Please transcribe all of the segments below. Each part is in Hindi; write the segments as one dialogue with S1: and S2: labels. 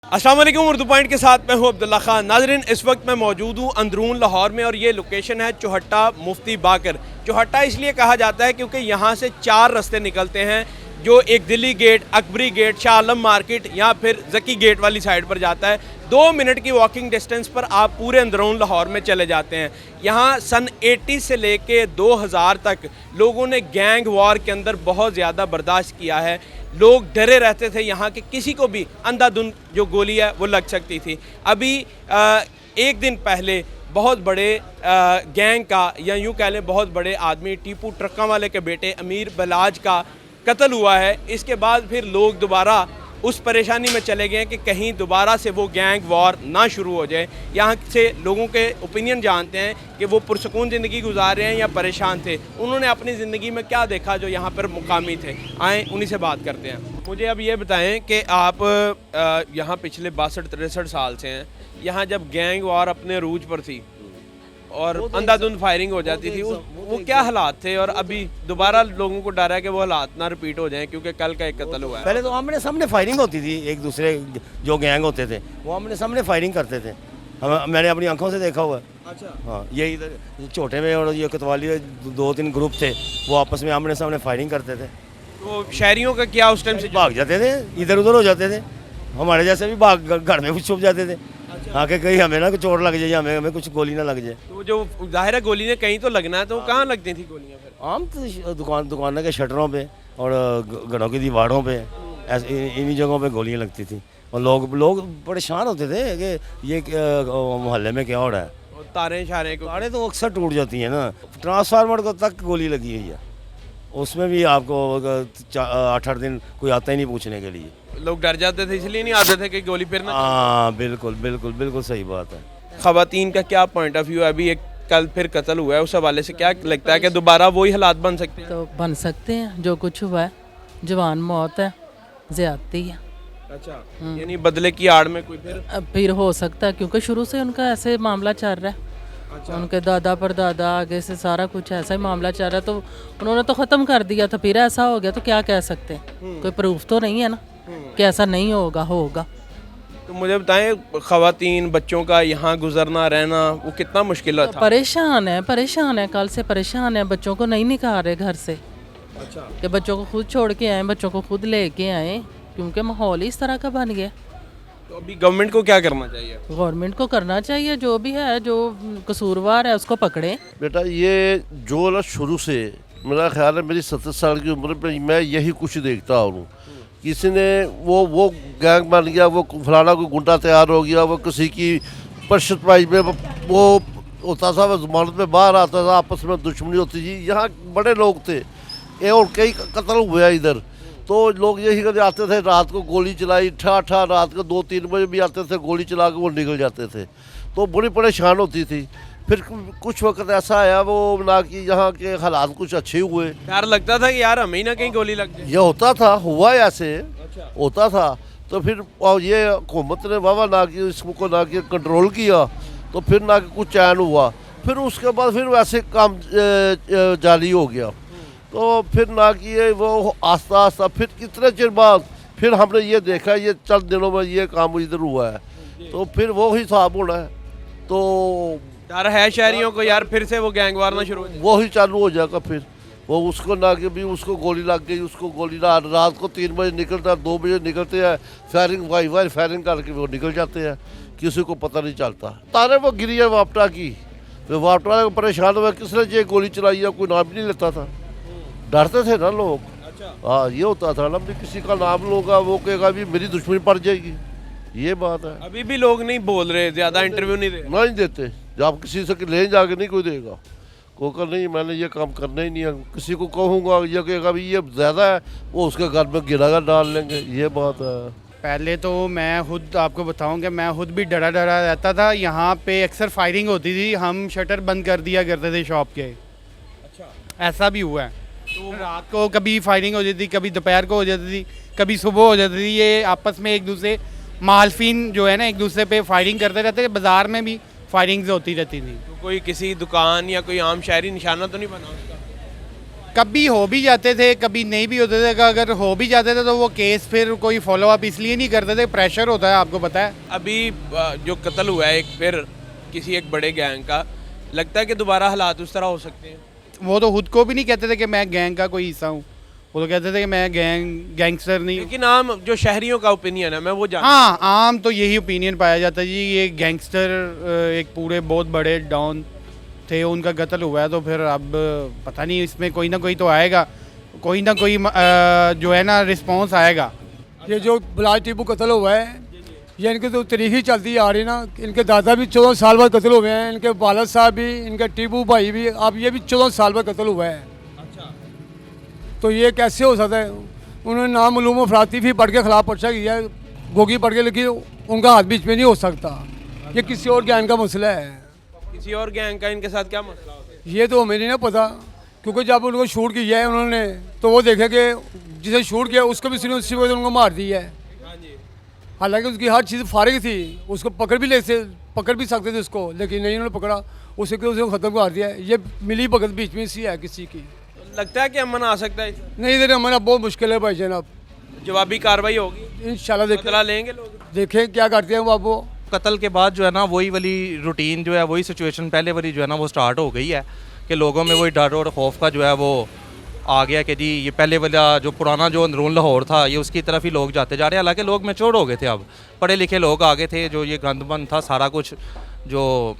S1: अस्सलाम वालेकुम। उर्दू पॉइंट के साथ मैं हूँ अब्दुल्ला खान। नाज़रीन, इस वक्त मैं मौजूद हूँ अंदरून लाहौर में और ये लोकेशन है चौहट्टा मुफ्ती बाकर। चौहट्टा इसलिए कहा जाता है क्योंकि यहाँ से 4 रास्ते निकलते हैं, जो एक Delhi gate, Akbari gate, Shah Alam market या फिर जकी गेट वाली साइड पर जाता है। 2 मिनट की वॉकिंग डिस्टेंस पर आप पूरे अंदरून लाहौर में चले जाते हैं। यहाँ सन 80 से लेके 2000 तक लोगों ने गैंग वॉर के अंदर बहुत ज़्यादा बर्दाश्त किया है। लोग डरे रहते थे यहाँ के किसी को भी अंधाधुंध जो गोली है वो लग सकती थी। अभी एक दिन पहले बहुत बड़े गैंग का, या यूँ कह लें बहुत बड़े आदमी टीपू ट्रक्का वाले के बेटे अमीर बलाज का कत्ल हुआ है। इसके बाद फिर लोग दोबारा उस परेशानी में चले गए कि कहीं दोबारा से वो गैंग वॉर ना शुरू हो जाए। यहाँ से लोगों के ओपिनियन जानते हैं कि वो पुरसकून ज़िंदगी गुजार रहे हैं या परेशान थे, उन्होंने अपनी ज़िंदगी में क्या देखा जो यहाँ पर मुकामी थे। आएँ उन्हीं से बात करते हैं। मुझे अब ये बताएं कि आप यहाँ पिछले 62-63 साल से हैं। यहाँ जब गैंग वॉर अपने रूज पर थी और अंधाधुंध फायरिंग हो जाती थी, वो क्या हालात थे? और अभी दोबारा लोगों को डर है कि वो हालात ना रिपीट हो जाएं क्योंकि कल का एक कत्ल हुआ है।
S2: पहले तो आमने सामने फायरिंग होती थी, एक दूसरे जो गैंग होते थे वो आमने सामने फायरिंग करते थे। मैंने अपनी आंखों से देखा हुआ है।
S1: अच्छा।
S2: हाँ, ये इधर छोटे में और ये कोतवाली 2-3 ग्रुप थे, वो आपस में आमने सामने फायरिंग करते थे।
S1: तो शहरियों का क्या उस टाइम से
S2: भाग जाते थे, इधर उधर हो जाते थे। हमारे जैसे भी भाग घर में कुछ छुप जाते थे। आके कहीं हमें ना चोट लग जाए, हमें कुछ गोली ना लग जाए।
S1: तो जो जाहिर है गोली ने कहीं तो लगना है, तो कहाँ लगती थी गोलियाँ फिर?
S2: आम तो दुकानों के शटरों पे और घरों की दीवारों पे, ऐसे इन्हीं जगहों पे गोलियां लगती थी। और लोग परेशान होते थे कि ये मोहल्ले में क्या हो रहा है।
S1: और तारें
S2: तारें तो अक्सर टूट जाती हैं ना। ट्रांसफार्मर को तक गोली लगी हुई है, उसमें भी आपको 8-8 दिन कोई आता ही नहीं पूछने के लिए।
S1: लोग डर जाते थे, इसलिए नहीं आते थे कि गोली फिर ना।
S2: हाँ, बिल्कुल बिल्कुल बिल्कुल सही बात है।
S1: ख़वातीन का क्या पॉइंट ऑफ व्यू है? अभी एक कल फिर कत्ल हुआ है, उस हवाले से क्या लगता है कि दोबारा वही हालात बन सकते हैं?
S3: तो बन सकते हैं। जो कुछ हुआ है, जवान मौत है, ज़्यादती है।
S1: अच्छा, यानी बदले की आड़ में कोई
S3: फिर हो सकता है, क्योंकि शुरू से उनका ऐसे मामला चल रहा है।
S1: अच्छा।
S3: उनके दादा परदादा आगे से सारा कुछ ऐसा ही मामला चल रहा है, तो उन्होंने तो ख़त्म कर दिया था, फिर ऐसा हो गया तो क्या कह सकते हैं? कोई प्रूफ तो नहीं है ना कि ऐसा नहीं होगा।
S1: तो मुझे बताएं, ख़वातीन बच्चों का यहाँ गुजरना रहना वो कितना मुश्किल था?
S3: परेशान है, कल से परेशान है। बच्चों को नहीं निकाल रहे घर से।
S1: अच्छा।
S3: कि बच्चों को खुद छोड़ के आए, बच्चों को खुद लेके आए, क्योंकि माहौल ही इस तरह का बन गया।
S1: तो अभी गवर्नमेंट को क्या करना चाहिए?
S3: गवर्नमेंट को करना चाहिए, जो भी है, जो कसूरवार है उसको पकड़े।
S4: बेटा ये जो ना शुरू से मेरा ख्याल है, मेरी 70 साल की उम्र पे मैं यही कुछ देखता हूँ। किसी ने वो गैंग बन गया, वो फलाना कोई गुंडा तैयार हो गया, वो किसी की परशत प्राइज में वो होता था, वो जमानत में बाहर आता था, आपस में दुश्मनी होती थी। यहाँ बड़े लोग थे और कई कत्ल हुए हैं इधर। तो लोग यही कर आते थे, रात को गोली चलाई, ठा रात को 2-3 बजे भी आते थे, गोली चला के वो निकल जाते थे। तो बड़ी परेशान होती थी। फिर कुछ वक्त ऐसा आया वो ना कि यहाँ के हालात कुछ अच्छे हुए।
S1: डर लगता था कि यार हमें ही ना कहीं गोली लग जाए।
S4: ये होता था, हुआ ऐसे।
S1: अच्छा।
S4: होता था। तो फिर और ये हुकूमत ने बाबा ना कि इसको ना कि कंट्रोल किया, तो फिर ना कि कुछ चैन हुआ। फिर उसके बाद फिर वैसे काम जारी हो गया। तो फिर ना कि ये वो आस्ता आस्ता फिर कितने चिर बाद फिर हमने ये देखा, ये चंद दिनों में ये काम इधर हुआ है। तो फिर वो ही हिसाब होना है। तो
S1: डर है शहरियों को यार फिर से वो गैंग वार ना शुरू हो जाए।
S4: वो ही चालू हो जाएगा। फिर वो उसको ना कि भी उसको गोली लग गई, उसको गोली ना, रात को 3 बजे निकलता है, 2 बजे निकलते हैं, फायरिंग वाई फायरिंग करके वो निकल जाते हैं, किसी को पता नहीं चलता। तारे वो गिरी है वापटा की, फिर वापटा परेशान हुआ, किसने ये गोली चलाई है, कोई नाम भी नहीं लेता था। डरते थे ना लोग।
S1: अच्छा।
S4: हाँ, ये होता था ना, भी किसी का नाम लूँगा वो कहेगा भी मेरी दुश्मनी पड़ जाएगी। ये बात है।
S1: अभी भी लोग नहीं बोल रहे, ज्यादा इंटरव्यू नहीं दे।
S4: नहीं देते, जब आप किसी से ले जाके नहीं कोई देगा, कोई नहीं मैंने ये काम करना ही नहीं है। किसी को कहूँगा ये कहेगा भी ये ज़्यादा है, वो उसके घर में गिरा डाल लेंगे। ये बात है।
S5: पहले तो मैं खुद आपको बताऊं कि मैं खुद भी डरा रहता था। यहाँ पे अक्सर फायरिंग होती थी, हम शटर बंद कर दिया करते थे शॉप के।
S1: अच्छा।
S5: ऐसा भी हुआ है। तो रात को कभी फायरिंग हो जाती थी, कभी दोपहर को हो जाती थी, कभी सुबह हो जाती थी। ये आपस में एक दूसरे मालफीन जो है ना, एक दूसरे पे फायरिंग करते रहते थे। बाज़ार में भी फायरिंग्स होती रहती थी।
S1: तो कोई किसी दुकान या कोई आम शहरी निशाना तो नहीं बना उसका?
S5: कभी हो भी जाते थे, कभी नहीं भी होते थे। अगर हो भी जाते थे तो वो केस फिर कोई फॉलो अप इसलिए नहीं करते थे, प्रेशर होता है, आपको पता है।
S1: अभी जो कत्ल हुआ है एक फिर किसी एक बड़े गैंग का, लगता है कि दोबारा हालात उस तरह हो सकते हैं?
S5: वो तो खुद को भी नहीं कहते थे कि मैं गैंग का कोई हिस्सा हूँ, वो तो कहते थे कि मैं गैंगस्टर नहीं हूँ।
S1: लेकिन आम जो शहरियों का ओपिनियन है मैं वो जानता
S5: हाँ, आम तो यही ओपिनियन पाया जाता है जी, ये गैंगस्टर एक पूरे बहुत बड़े डॉन थे, उनका कत्ल हुआ है, तो फिर अब पता नहीं इसमें कोई ना कोई तो आएगा, कोई ना कोई जो है ना रिस्पॉन्स आएगा।
S6: ये जो बिलाल टीपू कत्ल हुआ है, ये इनकी तो तरीक ही चलती आ रही ना। इनके दादा भी 14 साल बाद कत्ल हुए हैं, इनके वालद साहब भी, इनके टीपू भाई भी, अब ये भी 14 साल बाद कत्ल हुआ है।
S1: अच्छा।
S6: तो ये कैसे हो सकता है? उन्होंने नामालूम अफराती भी पढ़ के खिलाफ पर्चा किया है, गोगी पढ़ के, लेकिन उनका हाथ बीच में नहीं हो सकता। ये किसी और गैंग का मसला है।
S1: किसी और गैंग का इनके साथ क्या मसला होता है?
S6: ये तो हमें नहीं ना पता, क्योंकि जब उनको शूट किया है उन्होंने, तो वो देखे कि जिसे शूट किया उसको भी सिर्फ उसी वजह से उनको मार दिया है।
S1: हाँ जी।
S6: हालांकि उसकी हर चीज़ फारिग थी, उसको पकड़ भी सकते थे उसको, लेकिन नहीं, उन्होंने पकड़ा, उसे ख़त्म कर दिया। ये मिली भगत बीच में सी है किसी की।
S1: तो लगता है कि अमन आ सकता है?
S6: नहीं, इधर हमारा बहुत मुश्किल है भाई जनाब।
S1: जवाबी कार्रवाई होगी,
S6: इंशाल्लाह
S1: बदला लेंगे लोग।
S6: देखें क्या करते हैं बाबू।
S7: कत्ल के बाद जो है ना वही वाली रूटीन जो है, वही सिचुएशन पहले वाली जो है ना वो स्टार्ट हो गई है कि लोगों में वही डर और खौफ का जो है वो आ गया कि जी ये पहले वाला जो पुराना जो अंदरून लाहौर था ये उसकी तरफ ही लोग जाते जा रहे हैं। हालांकि लोग मैच्योर हो गए थे, अब पढ़े लिखे लोग आ गए थे, जो ये गंदबंद था सारा कुछ, जो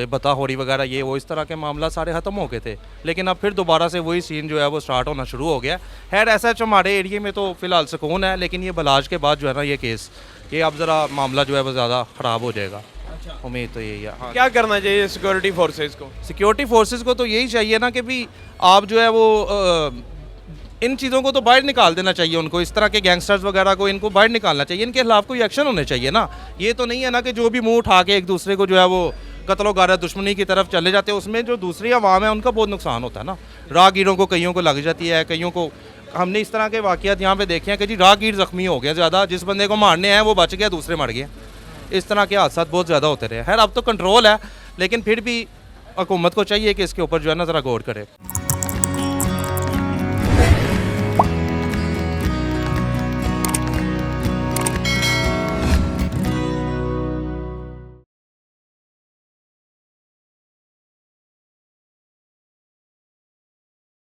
S7: बताहोरी वगैरह ये वो इस तरह के मामला सारे ख़त्म हो गए थे। लेकिन अब फिर दोबारा से वही सीन जो है वो स्टार्ट होना शुरू हो गया। खैर ऐसा हमारे एरिए में तो फ़िलहाल सुकून है, लेकिन ये बलाज के बाद जो है ना ये केस, ये अब ज़रा मामला जो है वो ज़्यादा ख़राब हो जाएगा। उम्मीद तो यही है। हाँ,
S1: क्या करना चाहिए सिक्योरिटी फोर्सेज को?
S7: सिक्योरिटी फोर्सेस को तो यही चाहिए ना कि भी आप जो है वो इन चीज़ों को तो बाहर निकाल देना चाहिए उनको, इस तरह के गैंगस्टर्स वगैरह को इनको बाहर निकालना चाहिए, इनके खिलाफ कोई एक्शन होने चाहिए ना। ये तो नहीं है ना कि जो भी मुंह उठा के एक दूसरे को जो है वो कत्लो गारत दुश्मनी की तरफ चले जाते हैं, उसमें जो दूसरी आवाम है उनका बहुत नुकसान होता है ना। राहगीरों को कईयों को लग जाती है, कईयों को, हमने इस तरह के वाक़यात यहाँ पे देखे हैं कि जी राहगीर ज़ख्मी हो गया ज़्यादा, जिस बंदे को मारने हैं वो बच गया, दूसरे मर गए। इस तरह के हादसा बहुत ज़्यादा होते रहे। खैर अब तो कंट्रोल है, लेकिन फिर भी हुकूमत को चाहिए कि इसके ऊपर जो है ना ज़रा गौर करे।